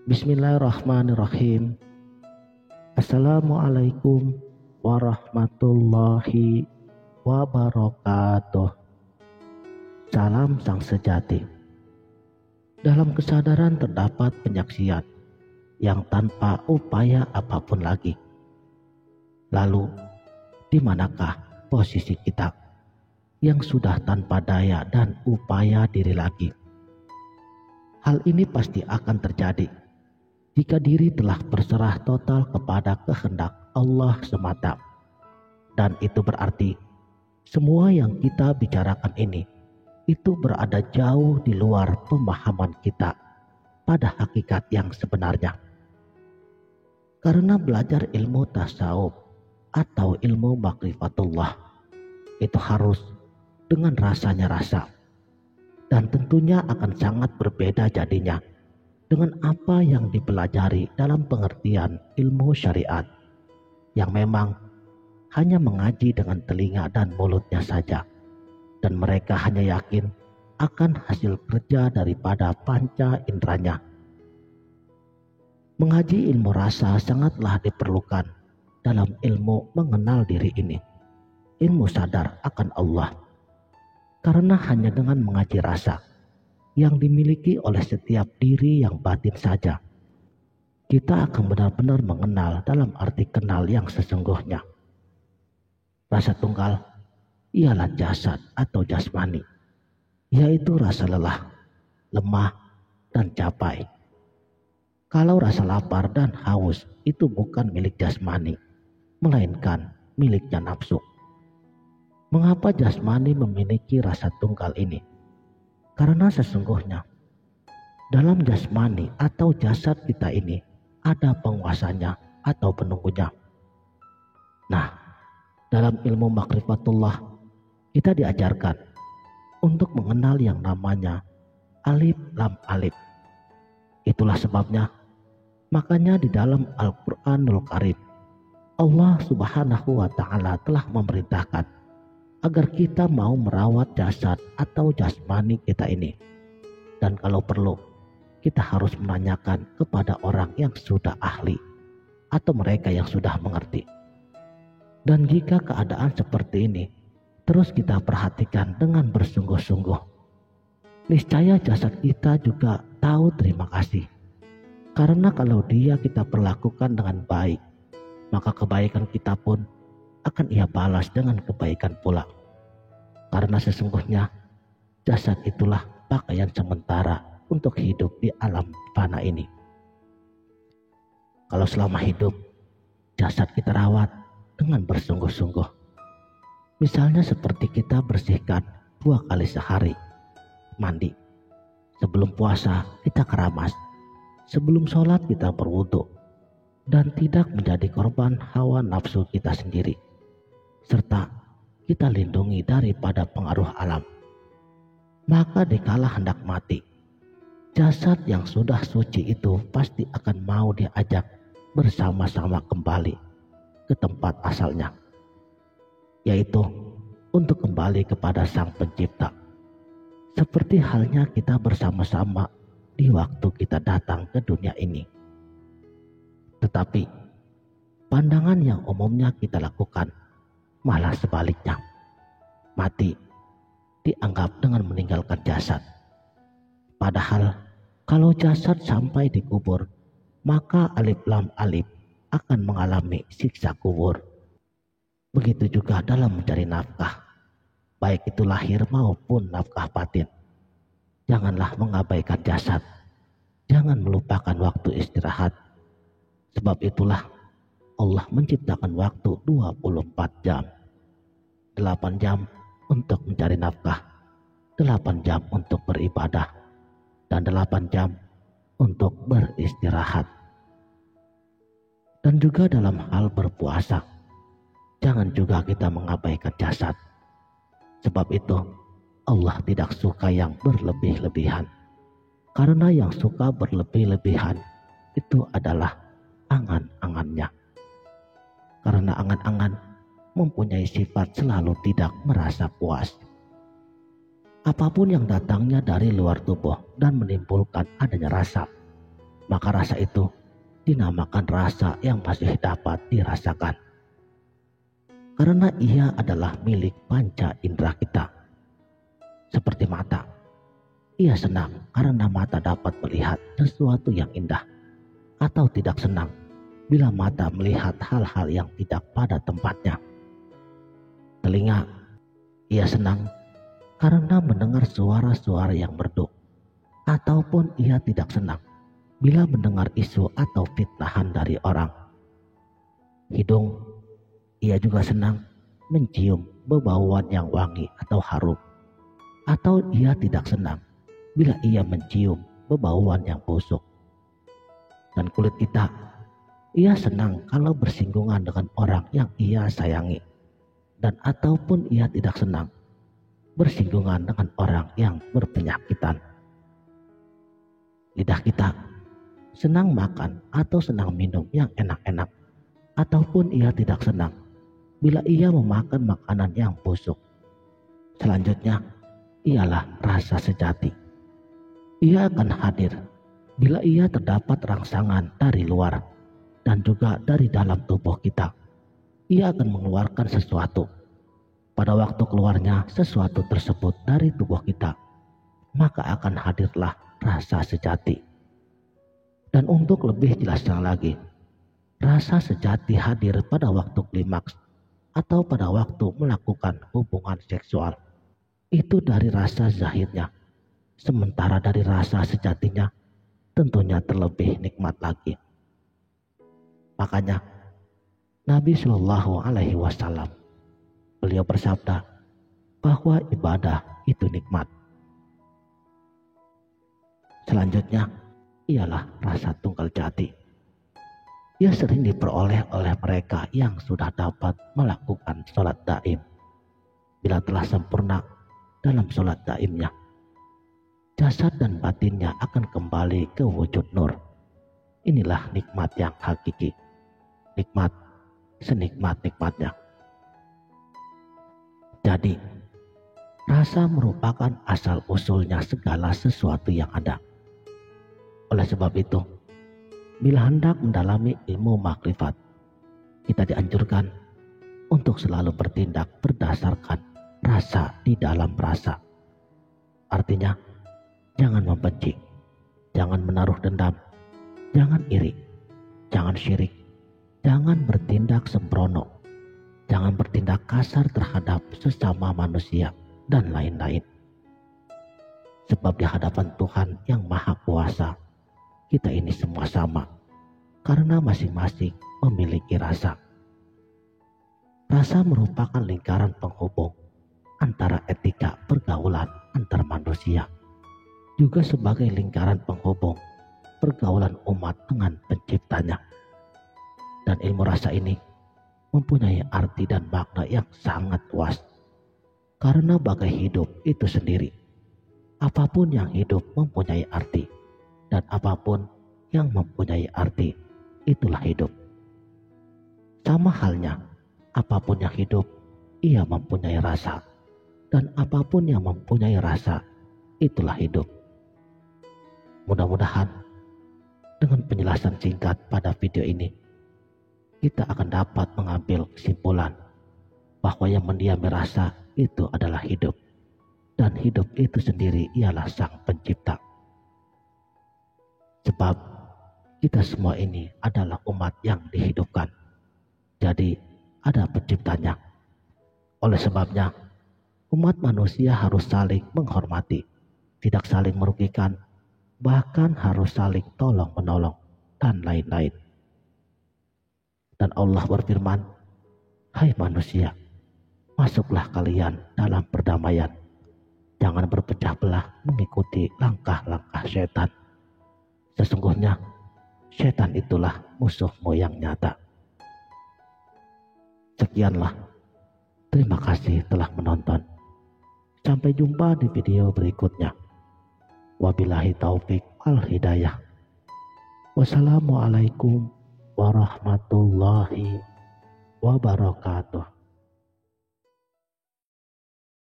Bismillahirrahmanirrahim. Assalamualaikum warahmatullahi wabarakatuh. Salam sang sejati. Dalam kesadaran terdapat penyaksian yang tanpa upaya apapun lagi. Lalu, di manakah posisi kita yang sudah tanpa daya dan upaya diri lagi? Hal ini pasti akan terjadi jika diri telah berserah total kepada kehendak Allah semata. Dan itu berarti semua yang kita bicarakan ini itu berada jauh di luar pemahaman kita pada hakikat yang sebenarnya. Karena belajar ilmu tasawuf atau ilmu makrifatullah itu harus dengan rasanya rasa. Dan tentunya akan sangat berbeda jadinya dengan apa yang dipelajari dalam pengertian ilmu syariat yang memang hanya mengaji dengan telinga dan mulutnya saja, dan mereka hanya yakin akan hasil kerja daripada panca inderanya. Mengaji ilmu rasa sangatlah diperlukan dalam ilmu mengenal diri ini, ilmu sadar akan Allah, karena hanya dengan mengaji rasa yang dimiliki oleh setiap diri yang batin saja, kita akan benar-benar mengenal dalam arti kenal yang sesungguhnya. Rasa tunggal ialah jasad atau jasmani, yaitu rasa lelah, lemah, dan capai. Kalau rasa lapar dan haus itu bukan milik jasmani, melainkan miliknya nafsu. Mengapa jasmani memiliki rasa tunggal ini? Karena sesungguhnya dalam jasmani atau jasad kita ini ada penguasanya atau penunggunya. Nah, dalam ilmu makrifatullah kita diajarkan untuk mengenal yang namanya alif lam alif. Itulah sebabnya makanya di dalam Al-Qur'anul Karim Allah Subhanahu wa taala telah memerintahkan agar kita mau merawat jasad atau jasmani kita ini. Dan kalau perlu, kita harus menanyakan kepada orang yang sudah ahli atau mereka yang sudah mengerti. Dan jika keadaan seperti ini terus kita perhatikan dengan bersungguh-sungguh, niscaya jasad kita juga tahu terima kasih. Karena kalau dia kita perlakukan dengan baik, maka kebaikan kita pun akan ia balas dengan kebaikan pula. Karena sesungguhnya jasad itulah pakaian sementara untuk hidup di alam fana ini. Kalau selama hidup jasad kita rawat dengan bersungguh-sungguh, misalnya seperti kita bersihkan 2 kali sehari, mandi, sebelum puasa kita keramas, sebelum sholat kita berwudu, dan tidak menjadi korban hawa nafsu kita sendiri, serta kita lindungi daripada pengaruh alam. Maka dikala hendak mati, jasad yang sudah suci itu pasti akan mau diajak bersama-sama kembali ke tempat asalnya, yaitu untuk kembali kepada Sang Pencipta. Seperti halnya kita bersama-sama di waktu kita datang ke dunia ini. Tetapi pandangan yang umumnya kita lakukan malah sebaliknya. Mati dianggap dengan meninggalkan jasad. Padahal kalau jasad sampai dikubur, maka alif lam alif akan mengalami siksa kubur. Begitu juga dalam mencari nafkah, baik itu lahir maupun nafkah batin. Janganlah mengabaikan jasad. Jangan melupakan waktu istirahat. Sebab itulah Allah menciptakan waktu 24 jam. 8 jam untuk mencari nafkah, 8 jam untuk beribadah, dan 8 jam untuk beristirahat. Dan juga dalam hal berpuasa, jangan juga kita mengabaikan jasad. Sebab itu Allah tidak suka yang berlebih-lebihan. Karena yang suka berlebih-lebihan itu adalah angan-angannya. Karena angan-angan mempunyai sifat selalu tidak merasa puas. Apapun yang datangnya dari luar tubuh dan menimbulkan adanya rasa, maka rasa itu dinamakan rasa yang masih dapat dirasakan. Karena ia adalah milik panca indera kita. Seperti mata, ia senang karena mata dapat melihat sesuatu yang indah, atau tidak senang bila mata melihat hal-hal yang tidak pada tempatnya. Telinga, ia senang karena mendengar suara-suara yang merdu, ataupun ia tidak senang bila mendengar isu atau fitnahan dari orang. Hidung, ia juga senang mencium bebauan yang wangi atau harum, atau ia tidak senang bila ia mencium bebauan yang busuk. Dan kulit kita, ia senang kalau bersinggungan dengan orang yang ia sayangi, dan ataupun ia tidak senang bersinggungan dengan orang yang berpenyakitan. Lidah kita senang makan atau senang minum yang enak-enak, ataupun ia tidak senang bila ia memakan makanan yang busuk. Selanjutnya ialah rasa sejati. Ia akan hadir bila ia terdapat rangsangan dari luar dan juga dari dalam tubuh kita. Ia akan mengeluarkan sesuatu. Pada waktu keluarnya sesuatu tersebut dari tubuh kita, maka akan hadirlah rasa sejati. Dan untuk lebih jelasnya lagi, rasa sejati hadir pada waktu klimaks atau pada waktu melakukan hubungan seksual. Itu dari rasa zahirnya. Sementara dari rasa sejatinya tentunya terlebih nikmat lagi. Makanya Nabi Shallallahu Alaihi Wasallam, beliau bersabda bahwa ibadah itu nikmat. Selanjutnya ialah rasa tunggal jati. Ia sering diperoleh oleh mereka yang sudah dapat melakukan sholat daim. Bila telah sempurna dalam sholat daimnya, jasad dan batinnya akan kembali ke wujud nur. Inilah nikmat yang hakiki. Nikmat senikmat-nikmatnya. Jadi, rasa merupakan asal-usulnya segala sesuatu yang ada. Oleh sebab itu, bila hendak mendalami ilmu makrifat, kita dianjurkan untuk selalu bertindak berdasarkan rasa di dalam rasa. Artinya, jangan membenci, jangan menaruh dendam, jangan iri, jangan syirik, jangan bertindak sembrono, jangan bertindak kasar terhadap sesama manusia, dan lain-lain. Sebab di hadapan Tuhan yang Maha Kuasa, kita ini semua sama, karena masing-masing memiliki rasa. Rasa merupakan lingkaran penghubung antara etika pergaulan antar manusia, juga sebagai lingkaran penghubung pergaulan umat dengan penciptanya. Dan ilmu rasa ini mempunyai arti dan makna yang sangat luas, karena bagai hidup itu sendiri. Apapun yang hidup mempunyai arti, dan apapun yang mempunyai arti, itulah hidup. Sama halnya, apapun yang hidup, ia mempunyai rasa, dan apapun yang mempunyai rasa, itulah hidup. Mudah-mudahan dengan penjelasan singkat pada video ini, kita akan dapat mengambil kesimpulan bahwa yang mendiami rasa itu adalah hidup, dan hidup itu sendiri ialah Sang Pencipta. Sebab kita semua ini adalah umat yang dihidupkan, jadi ada penciptanya. Oleh sebabnya, umat manusia harus saling menghormati, tidak saling merugikan, bahkan harus saling tolong-menolong, dan lain-lain. Dan Allah berfirman, "Hai manusia, masuklah kalian dalam perdamaian. Jangan berpecah belah mengikuti langkah-langkah setan. Sesungguhnya setan itulah musuhmu yang nyata." Sekianlah. Terima kasih telah menonton. Sampai jumpa di video berikutnya. Wabillahi taufik wal hidayah. Wassalamualaikum warahmatullahi wabarakatuh.